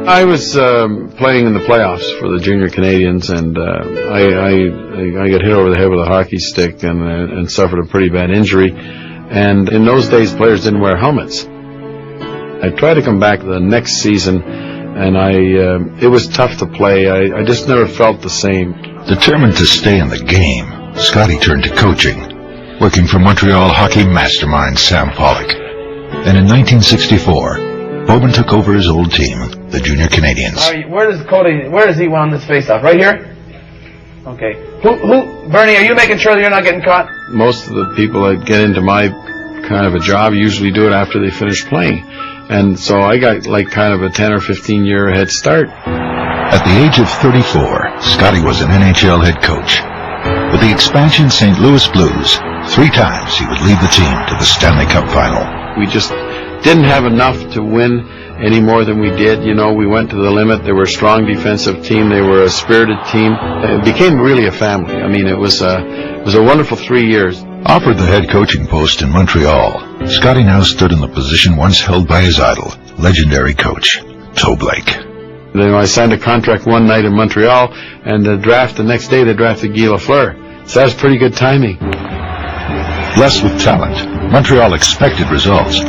I was playing in the playoffs for the Junior Canadians, and I got hit over the head with a hockey stick and suffered a pretty bad injury. And in those days, players didn't wear helmets. I tried to come back the next season, and it was tough to play. I just never felt the same. Determined to stay in the game, Scotty turned to coaching, working for Montreal hockey mastermind Sam Pollock. And in 1964, Bowman took over his old team, the Junior Canadians. Where does he want this face-off? Right here? Okay. Bernie, are you making sure that you're not getting caught? Most of the people that get into my kind of a job usually do it after they finish playing. And so I got like kind of a 10 or 15 year head start. At the age of 34, Scotty was an NHL head coach. With the expansion St. Louis Blues, 3 times he would lead the team to the Stanley Cup final. We just didn't have enough to win any more than we did. You know, we went to the limit. They were a strong defensive team. They were a spirited team. It became really a family. I mean, it was a wonderful 3 years. Offered the head coaching post in Montreal, Scotty now stood in the position once held by his idol, legendary coach, Toe Blake. Then I signed a contract one night in Montreal, and the next day they drafted Guy Lafleur. So that was pretty good timing. Blessed with talent, Montreal expected results,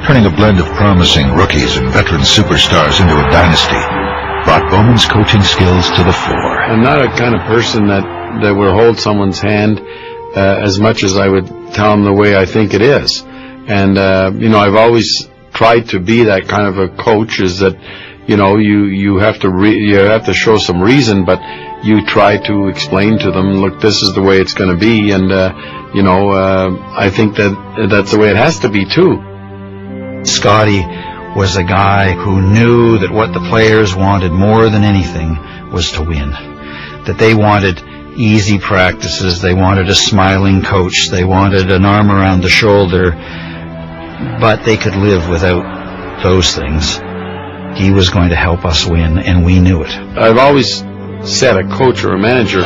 turning a blend of promising rookies and veteran superstars into a dynasty, brought Bowman's coaching skills to the fore. I'm not a kind of person that would hold someone's hand as much as I would tell them the way I think it is. And, you know, I've always tried to be that kind of a coach, is that, you know, you have to show some reason, but you try to explain to them, look, this is the way it's going to be, and, you know, I think that's the way it has to be, too. Scotty was a guy who knew that what the players wanted more than anything was to win. That they wanted easy practices, they wanted a smiling coach, they wanted an arm around the shoulder, but they could live without those things. He was going to help us win, and we knew it. I've always said a coach or a manager,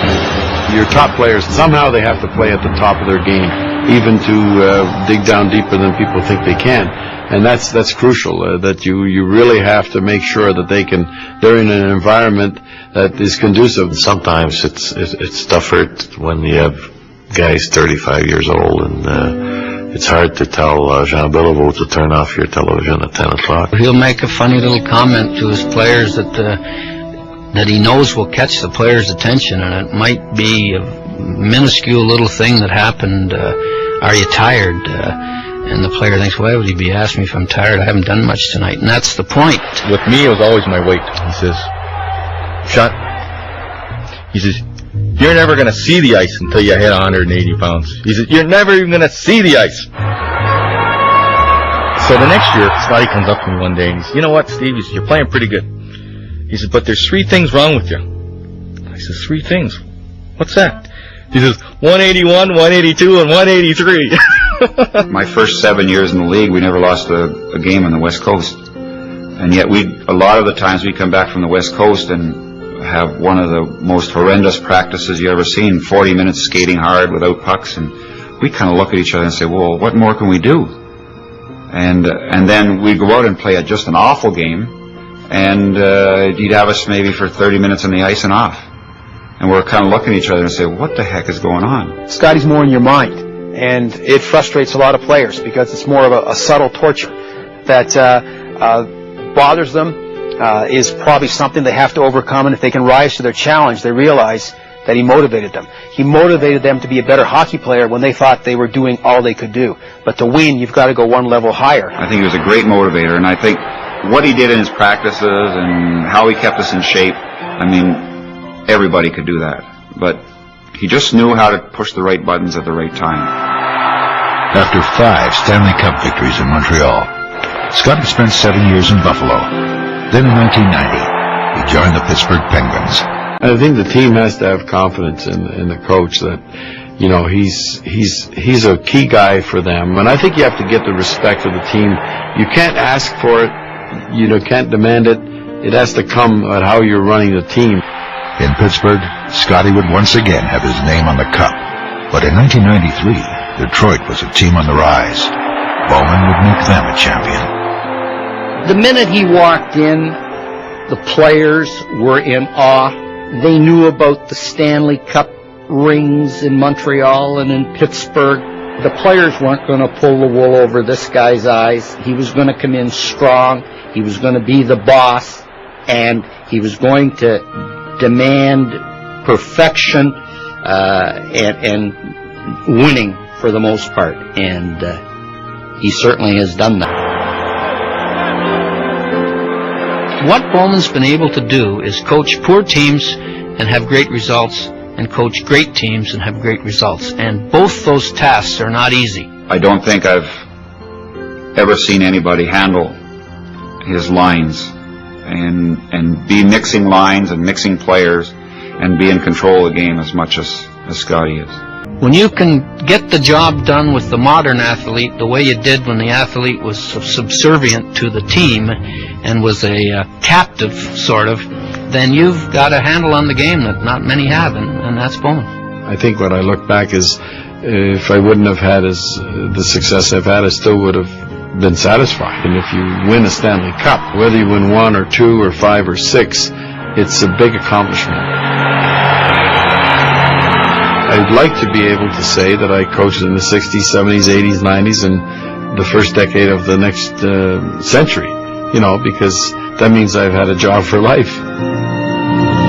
your top players, somehow they have to play at the top of their game, even to dig down deeper than people think they can. And that's crucial, that you really have to make sure that they're in an environment that is conducive. Sometimes it's tougher when you have guys 35 years old, and it's hard to tell Jean Beliveau to turn off your television at 10 o'clock. He'll make a funny little comment to his players that he knows will catch the players' attention, and it might be a minuscule little thing that happened. Are you tired? And the player thinks, why would he be asking me if I'm tired? I haven't done much tonight. And that's the point. With me, it was always my weight. He says, Sean, he says, you're never going to see the ice until you hit 180 pounds. He says, you're never even going to see the ice. So the next year, Scotty comes up to me one day and he says, you know what, Steve? He says, you're playing pretty good. He says, but there's 3 things wrong with you. I says, 3 things? What's that? He says, 181, 182, and 183. My first 7 years in the league, we never lost a game on the West Coast. And yet a lot of the times we come back from the West Coast and have one of the most horrendous practices you ever seen, 40 minutes skating hard without pucks, and we kind of look at each other and say, well, what more can we do? And then we go out and play just an awful game, and he'd have us maybe for 30 minutes on the ice and off. And we're kind of looking at each other and say, what the heck is going on? Scotty's more in your mind, and it frustrates a lot of players because it's more of a subtle torture that bothers them, is probably something they have to overcome, and if they can rise to their challenge, they realize that he motivated them. He motivated them to be a better hockey player when they thought they were doing all they could do. But to win, you've got to go one level higher. I think he was a great motivator, and I think what he did in his practices and how he kept us in shape, I mean, everybody could do that, but he just knew how to push the right buttons at the right time. After 5 Stanley Cup victories in Montreal, Scotty spent 7 years in Buffalo. Then in 1990, he joined the Pittsburgh Penguins. I think the team has to have confidence in the coach that, you know, he's a key guy for them, and I think you have to get the respect of the team. You can't ask for it, you know, can't demand it. It has to come at how you're running the team. In Pittsburgh, Scotty would once again have his name on the cup. But in 1993, Detroit was a team on the rise. Bowman would make them a champion. The minute he walked in, The players were in awe. They knew about the Stanley Cup rings in Montreal and in Pittsburgh. The players weren't going to pull the wool over this guy's eyes. He was going to come in strong. He was going to be the boss, and he was going to demand perfection and winning for the most part. And he certainly has done that. What Bowman's been able to do is coach poor teams and have great results, and coach great teams and have great results. And both those tasks are not easy. I don't think I've ever seen anybody handle his lines and be mixing lines and mixing players and be in control of the game as much as Scotty is. When you can get the job done with the modern athlete the way you did when the athlete was subservient to the team and was a captive, sort of, then you've got a handle on the game that not many have, and that's Bowman. I think when I look back is, if I wouldn't have had the success I've had, I still would have been satisfied. And if you win a Stanley Cup, whether you win 1 or 2 or 5 or 6, it's a big accomplishment. I'd like to be able to say that I coached in the 60s, 70s, 80s, 90s, and the first decade of the next century, because that means I've had a job for life.